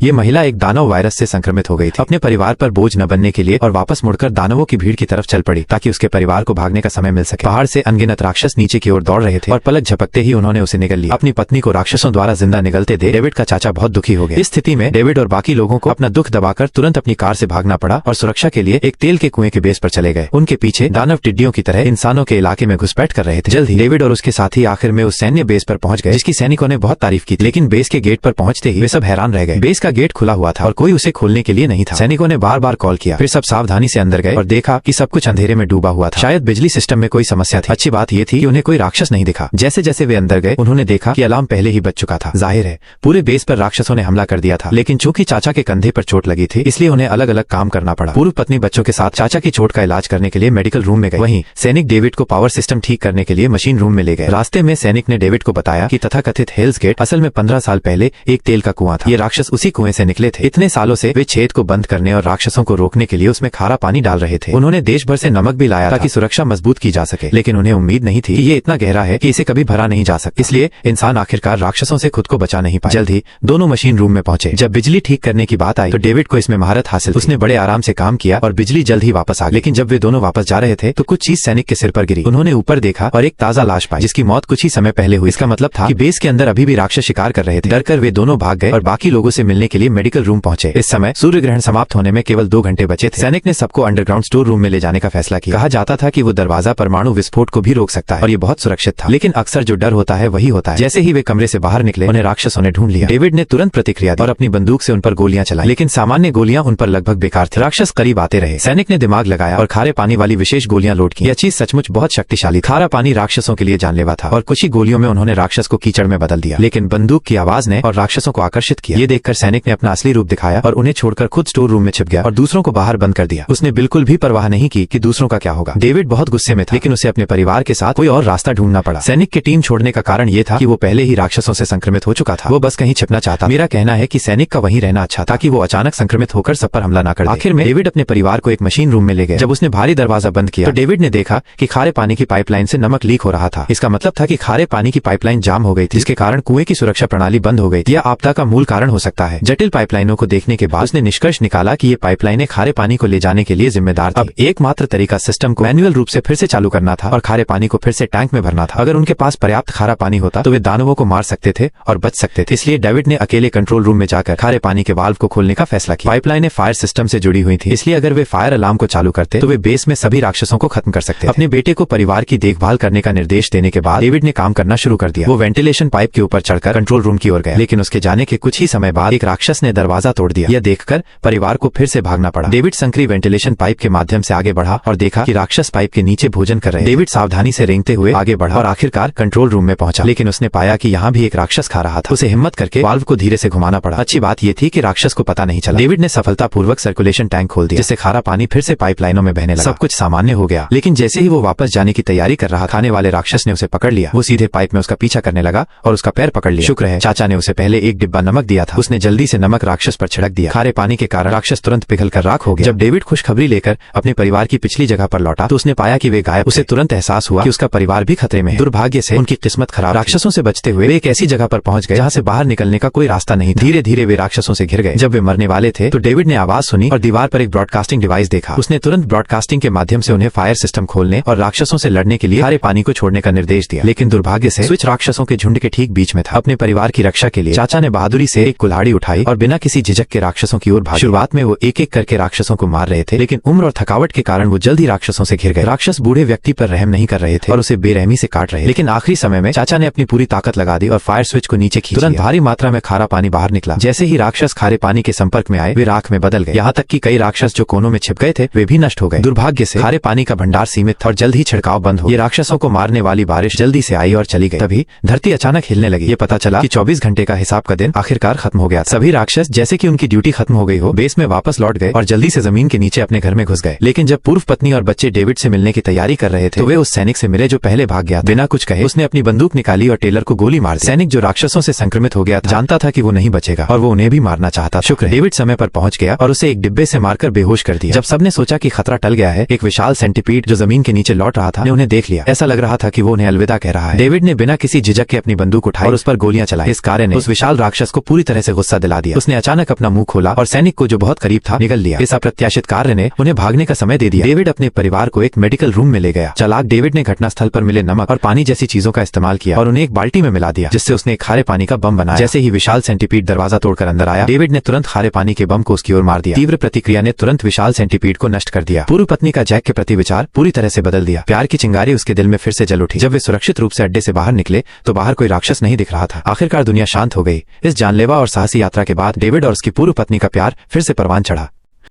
ये महिला एक दानव वायरस से संक्रमित हो गई थी। अपने परिवार पर बोझ न बनने के लिए और वापस मुड़कर दानवों की भीड़ की तरफ चल पड़ी ताकि उसके परिवार को भागने का समय मिल सके। पहाड़ से अनगिनत राक्षस नीचे की ओर दौड़ रहे थे और पलक झपकते ही उन्होंने उसे निगल लिया। अपनी पत्नी को राक्षसों द्वारा जिंदा निगलते देख डेविड का चाचा बहुत दुखी हो गया। इस स्थिति में डेविड और बाकी लोगों को अपना दुख दबाकर तुरंत अपनी कार से भागना पड़ा और सुरक्षा के लिए एक तेल के कुएं के बेस पर चले गए। उनके पीछे दानव टिड्डियों की तरह इंसानों के इलाके में घुसपैठ कर रहे थे। जल्द ही डेविड और उसके साथी आखिर में उस सैन्य बेस पर पहुंच गए जिसकी सैनिकों ने बहुत तारीफ की थी। लेकिन बेस के गेट पर पहुंचते ही वे सब हैरान रह गए। बेस का गेट खुला हुआ था और कोई उसे खोलने के लिए नहीं था। सैनिकों ने बार बार कॉल किया, फिर सब सावधानी से अंदर गए और देखा कि सब कुछ अंधेरे में डूबा हुआ था। शायद बिजली सिस्टम में कोई समस्या थी। अच्छी बात यह थी कि उन्हें कोई राक्षस नहीं दिखा। जैसे जैसे वे अंदर गए उन्होंने देखा कि अलार्म पहले ही बज चुका था। जाहिर है पूरे बेस पर राक्षसों ने हमला कर दिया था। लेकिन चूंकि चाचा के कंधे पर चोट लगी थी इसलिए उन्हें अलग अलग काम करना पड़ा। पूर्व पत्नी बच्चों के साथ चाचा की चोट का इलाज करने के लिए मेडिकल रूम में गए। वहीं सैनिक डेविड को पावर सिस्टम ठीक करने के लिए मशीन रूम में ले गए। रास्ते में सैनिक ने डेविड को बताया कि तथाकथित हेल्स गेट असल में 15 साल पहले एक तेल का कुआं था। ये राक्षस उसी कुएं से निकले थे। इतने सालों से वे छेद को बंद करने और राक्षसों को रोकने के लिए उसमें खारा पानी डाल रहे थे। उन्होंने देश भर से नमक भी लाया ताकि सुरक्षा मजबूत की जा सके। लेकिन उन्हें उम्मीद नहीं थी कि ये इतना गहरा है कि इसे कभी भरा नहीं जा सकता। इसलिए इंसान आखिरकार राक्षसों से खुद को बचा नहीं पाया। जल्द ही दोनों मशीन रूम में पहुंचे। जब बिजली ठीक करने की बात आई तो डेविड को इसमें महारत हासिल थी। उसने बड़े आराम से काम किया और बिजली जल्द ही वापस आ गई। लेकिन जब वे दोनों वापस जा रहे थे तो कुछ चीज सैनिक के सिर पर गिरी। उन्होंने ऊपर देखा और एक ताजा लाश पाई जिसकी मौत कुछ ही समय पहले हुई। इसका मतलब था कि बेस के अंदर अभी भी राक्षस शिकार कर रहे थे। डरकर वे दोनों भाग गए और बाकी लोगों से मिलने के लिए मेडिकल रूम पहुंचे। इस समय सूर्य ग्रहण समाप्त होने में केवल 2 घंटे बचे थे। सैनिक ने सबको अंडरग्राउंड स्टोर रूम में ले जाने का फैसला किया। कहा जाता था कि वो दरवाजा परमाणु विस्फोट को भी रोक सकता है और ये बहुत सुरक्षित था। लेकिन अक्सर जो डर होता है वही होता है। जैसे ही वे कमरे से बाहर निकले उन्हें राक्षसों ने ढूंढ लिया। डेविड ने तुरंत प्रतिक्रिया दी और अपनी बंदूक से उन पर गोलियां चलाई। लेकिन सामान्य गोलियां उन पर लगभग बेकार थी। राक्षस करीब आते रहे। सैनिक ने दिमाग लगाया और खारे पानी वाली विशेष गोलियां लोड की। यह चीज सचमुच बहुत शक्तिशाली। खारा पानी राक्षसों के लिए जानलेवा था और कुछ ही गोलियों में उन्होंने राक्षस को कीचड़ में बदल दिया। लेकिन बंदूक की आवाज ने और राक्षसों को आकर्षित किया। ये देखकर सैनिक ने अपना असली रूप दिखाया और उन्हें छोड़कर खुद स्टोर रूम में छिप गया और दूसरों को बाहर बंद कर दिया। उसने बिल्कुल भी परवाह नहीं की कि दूसरों का क्या होगा। डेविड बहुत गुस्से में था लेकिन उसे अपने परिवार के साथ कोई और रास्ता ढूंढना पड़ा। सैनिक की टीम छोड़ने का कारण ये था कि वो पहले ही राक्षसों से संक्रमित हो चुका था। वो बस कहीं छिपना चाहता। मेरा कहना है कि सैनिक का वहीं रहना अच्छा था ताकि वो अचानक संक्रमित होकर सब पर हमला न कर दे। आखिर में डेविड अपने परिवार को एक मशीन रूम में ले गए। जब उसने भारी दरवाजा बंद किया तो डेविड ने देखा कि खारे पानी की पाइपलाइन से नमक लीक हो रहा था। इसका मतलब था कि खारे पानी की पाइपलाइन जाम हो गई थी जिसके कारण कुएं की सुरक्षा प्रणाली बंद हो गई थी। यह आपदा का मूल कारण हो सकता है। जटिल पाइपलाइनों को देखने के बाद उसने निष्कर्ष निकाला कि ये पाइपलाइनें खारे पानी को ले जाने के लिए जिम्मेदार थी। अब एकमात्र तरीका सिस्टम को मैन्युअल रूप से फिर से चालू करना था और खारे पानी को फिर से टैंक में भरना था। अगर उनके पास पर्याप्त खारा पानी होता तो वे दानवों को मार सकते थे और बच सकते थे। इसलिए डेविड ने अकेले कंट्रोल रूम में जाकर खारे पानी के वाल्व को खोलने का फैसला किया। पाइपलाइनें फायर सिस्टम से जुड़ी हुई थी इसलिए अगर वे फायर अलार्म को चालू करते तो वे बेस में सभी राक्षसों को खत्म कर सकते थे। अपने बेटे को परिवार की देखभाल करने का निर्देश देने के बाद डेविड ने काम करना शुरू कर दिया। वो वेंटिलेशन पाइप के ऊपर चढ़कर कंट्रोल रूम की ओर गया। लेकिन उसके जाने के कुछ ही समय बाद एक राक्षस ने दरवाजा तोड़ दिया। यह देखकर परिवार को फिर से भागना पड़ा। डेविड संकरी वेंटिलेशन पाइप के माध्यम से आगे बढ़ा और देखा कि राक्षस पाइप के नीचे भोजन कर रहे। डेविड सावधानी से रेंगते हुए आगे बढ़ा और आखिरकार कंट्रोल रूम में पहुंचा। लेकिन उसने पाया कि यहाँ भी एक राक्षस खा रहा था। उसे हिम्मत करके वाल्व को धीरे से घुमाना पड़ा। अच्छी बात यह थी कि राक्षस को पता नहीं चला। डेविड ने सफलतापूर्वक सर्कुलेशन टैंक खोल दिया जिससे खारा पानी फिर से पाइपलाइनों में बहने लगा। सब कुछ सामान्य हो गया। लेकिन जैसे ही वो वापस जाने की तैयारी कर रहा खाने वाले राक्षस ने उसे पकड़ लिया। वो सीधे पाइप में उसका पीछा करने लगा और उसका पैर पकड़ लिया। शुक्र है चाचा ने उसे पहले एक डिब्बा नमक दिया था। उसने जल्दी से नमक राक्षस पर छिड़क दिया। खारे पानी के कारण राक्षस तुरंत पिघलकर राख हो गया। जब डेविड खुशखबरी लेकर अपने परिवार की पिछली जगह पर लौटा तो उसने पाया कि वे गायब। उसे तुरंत एहसास हुआ कि उसका परिवार भी खतरे में है। दुर्भाग्य से उनकी किस्मत खराब। राक्षसों से बचते हुए वे एक ऐसी जगह पर पहुंच गए जहां से बाहर निकलने का कोई रास्ता नहीं। धीरे धीरे वे राक्षसों से घिर गए। जब वे मरने वाले थे तो डेविड ने आवाज सुनी और दीवार पर एक ब्रॉडकास्टिंग डिवाइस देखा। उसने तुरंत ब्रॉडकास्टिंग के माध्यम से उन्हें फायर सिस्टम खोलने और राक्षसों से लड़ने के लिए खारे पानी को छोड़ने का निर्देश दिया। लेकिन दुर्भाग्य से स्विच राक्षसों के झुंड के ठीक बीच में था। अपने परिवार की रक्षा के लिए चाचा ने बहादुरी से एक कुल्हाड़ी उठाई और बिना किसी झिझक के राक्षसों की ओर भागे। शुरुआत में वो एक एक करके राक्षसों को मार रहे थे लेकिन उम्र और थकावट के कारण वो जल्द ही राक्षसों से घिर गए। राक्षस बूढ़े व्यक्ति पर रहम नहीं कर रहे थे और उसे बेरहमी से काट रहे। लेकिन आखिरी समय में चाचा ने अपनी पूरी ताकत लगा दी और फायर स्विच को नीचे खींच तुरंत भारी मात्रा में खारा पानी बाहर निकला। जैसे ही राक्षस खारे पानी के संपर्क में आए वे राख में बदल गए। यहाँ तक कि कई राक्षस जो कोनों में छिप गए थे वे भी नष्ट हो गए। दुर्भाग्य से खारे पानी का भंडार सीमित था और जल्द ही छिड़काव बंद हो। ये राक्षसों को मारने वाली बारिश जल्दी से आई और चली गई। तभी धरती अचानक हिलने लगी। ये पता चला कि 24 घंटे का हिसाब का दिन आखिरकार खत्म हो गया। सभी राक्षस जैसे कि उनकी ड्यूटी खत्म हो गई हो बेस में वापस लौट गए और जल्दी से जमीन के नीचे अपने घर में घुस गए। लेकिन जब पूर्व पत्नी और बच्चे डेविड से मिलने की तैयारी कर रहे थे तो वे उस सैनिक से मिले जो पहले भाग गया। बिना कुछ कहे उसने अपनी बंदूक निकाली और टेलर को गोली मार दी। सैनिक जो राक्षसों से संक्रमित हो गया था जानता था कि वो नहीं बचेगा और वो उन्हें भी मारना चाहता। शुक्र है डेविड समय पर पहुंच गया और उसे एक डिब्बे से मारकर बेहोश कर दिया। जब सबने सोचा कि खतरा टल गया है एक विशाल सेंटीपीड जो जमीन के नीचे लौट रहा था ने उन्हें देख लिया। ऐसा लग रहा था कि वो उन्हें अलविदा कह रहा है। डेविड ने बिना किसी झिझक के अपनी बंदूक उठाई और उस पर गोलियां चलाई। इस कार्य ने उस विशाल राक्षस को पूरी तरह से गुस्सा दिलाया। जला दिया। उसने अचानक अपना मुंह खोला और सैनिक को जो बहुत करीब था निगल लिया। इस अप्रत्याशित कार्य ने उन्हें भागने का समय दे दिया। डेविड अपने परिवार को एक मेडिकल रूम में ले गया। चालाक डेविड ने घटनास्थल पर मिले नमक और पानी जैसी चीजों का इस्तेमाल किया और उन्हें एक बाल्टी में मिला दिया, जिससे उसने एक खारे पानी का बम बनाया। जैसे ही विशाल सेंटीपीड दरवाजा तोड़कर अंदर आया, डेविड ने तुरंत खारे पानी के बम को उसकी ओर मार दिया। तीव्र प्रतिक्रिया ने तुरंत विशाल सेंटीपीड को नष्ट कर दिया। पूर्व पत्नी का जैक के प्रति विचार पूरी तरह से बदल दिया। प्यार की चिंगारी उसके दिल में फिर से जल उठी। जब वे सुरक्षित रूप से अड्डे से बाहर निकले तो बाहर कोई राक्षस नहीं दिख रहा था। आखिरकार दुनिया शांत हो गई। इस जानलेवा और साहसी यात्रा के बाद डेविड और उसकी पूर्व पत्नी का प्यार फिर से परवान चढ़ा।